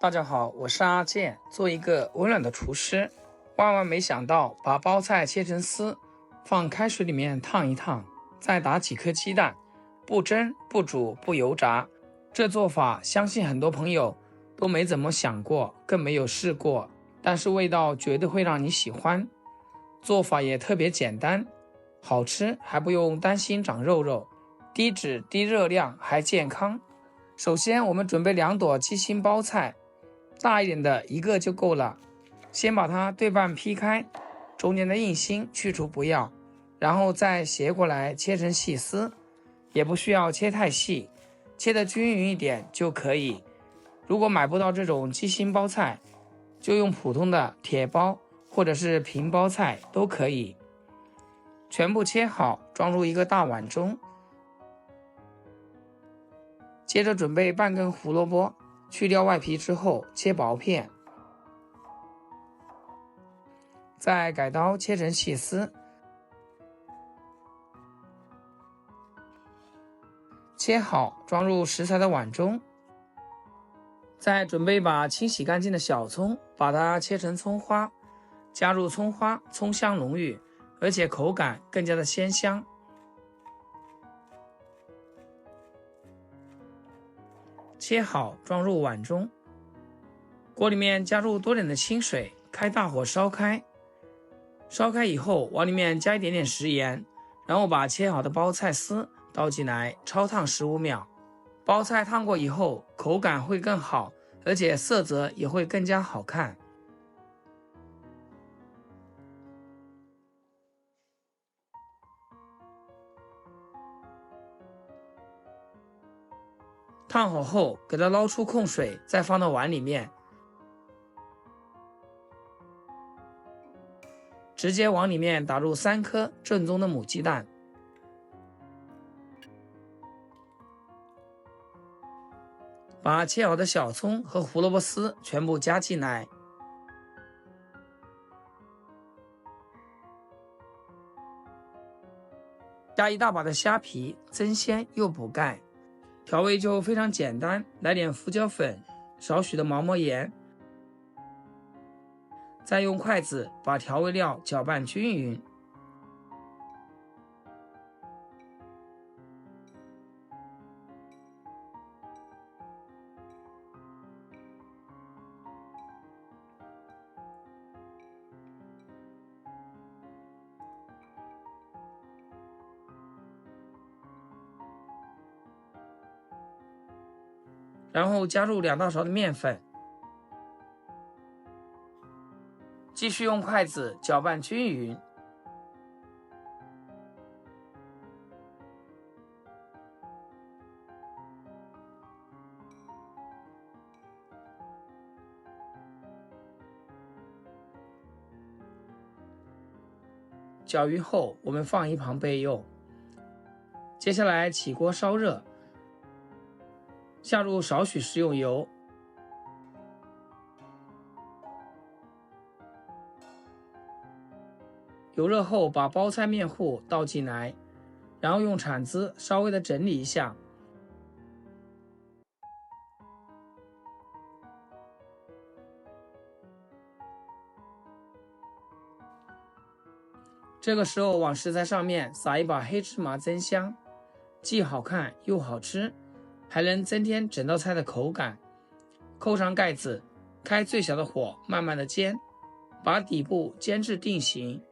大家好，我是阿健，做一个温暖的厨师。万万没想到，把包菜切成丝，放开水里面烫一烫，再打几颗鸡蛋，不蒸不煮不油炸。这做法相信很多朋友都没怎么想过，更没有试过，但是味道绝对会让你喜欢。做法也特别简单，好吃还不用担心长肉肉，低脂低热量还健康。首先我们准备2朵鸡心包菜，大一点的一个就够了。先把它对半劈开，中间的硬心去除不要，然后再斜过来切成细丝，也不需要切太细，切得均匀一点就可以。如果买不到这种鸡心包菜，就用普通的铁包或者是平包菜都可以。全部切好，装入一个大碗中。接着准备半根胡萝卜，去掉外皮之后切薄片，再改刀切成细丝。切好装入食材的碗中。再准备把清洗干净的小葱，把它切成葱花，加入葱花，葱香浓郁，而且口感更加的鲜香。切好装入碗中，锅里面加入多点的清水，开大火烧开。烧开以后，往里面加一点点食盐，然后把切好的包菜丝倒进来，焯烫15秒。包菜烫过以后，口感会更好，而且色泽也会更加好看。烫好后，给它捞出控水，再放到碗里面，直接往里面打入3颗正宗的母鸡蛋，把切好的小葱和胡萝卜丝全部加进来，加一大把的虾皮，增鲜又补钙。调味就非常简单，来点胡椒粉，少许的毛毛盐，再用筷子把调味料搅拌均匀。然后加入2大勺的面粉，继续用筷子搅拌均匀。搅匀后，我们放一旁备用。接下来起锅烧热，下入少许食用油，油热后把包菜面糊倒进来，然后用铲子稍微的整理一下。这个时候往食材上面撒一把黑芝麻增香，既好看又好吃，还能增添整道菜的口感。扣上盖子，开最小的火慢慢的煎，把底部煎至定型。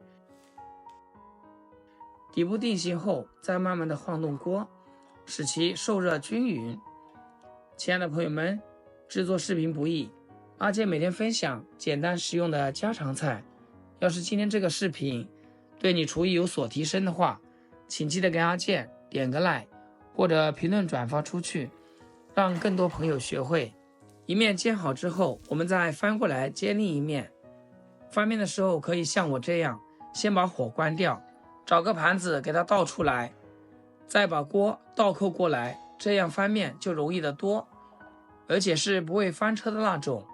底部定型后，再慢慢的晃动锅，使其受热均匀。亲爱的朋友们，制作视频不易，阿健每天分享简单实用的家常菜。要是今天这个视频对你厨艺有所提升的话，请记得给阿健点个 like 或者评论转发出去，让更多朋友学会。一面煎好之后，我们再翻过来煎另一面。翻面的时候可以像我这样，先把火关掉，找个盘子给它倒出来，再把锅倒扣过来，这样翻面就容易得多，而且是不会翻车的那种。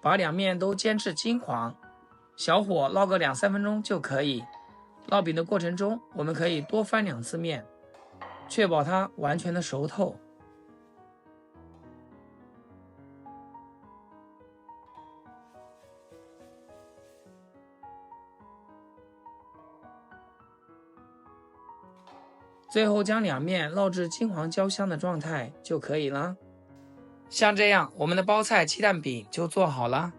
把两面都煎至金黄，小火烙个2-3分钟就可以。烙饼的过程中，我们可以多翻2次面，确保它完全的熟透。最后将两面烙至金黄焦香的状态就可以了。像这样，我们的包菜鸡蛋饼就做好了，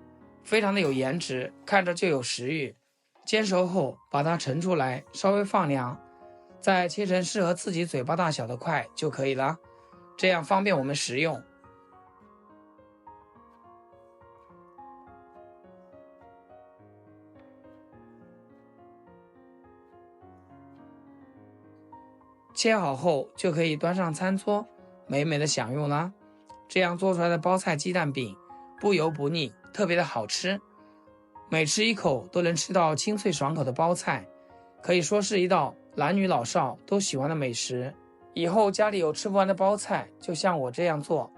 非常的有颜值，看着就有食欲。煎熟后把它盛出来，稍微放凉，再切成适合自己嘴巴大小的块就可以了，这样方便我们食用。切好后就可以端上餐桌，美美的享用啦。这样做出来的包菜鸡蛋饼不油不腻，特别的好吃，每吃一口都能吃到清脆爽口的包菜，可以说是一道男女老少都喜欢的美食。以后家里有吃不完的包菜，就像我这样做，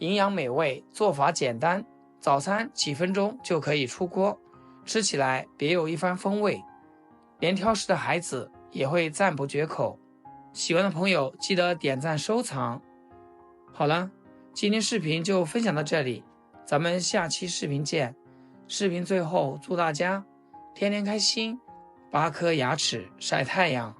营养美味，做法简单，早餐几分钟就可以出锅，吃起来别有一番风味，连挑食的孩子也会赞不绝口。喜欢的朋友记得点赞收藏。好了，今天视频就分享到这里，咱们下期视频见。视频最后祝大家天天开心，8颗牙齿晒太阳。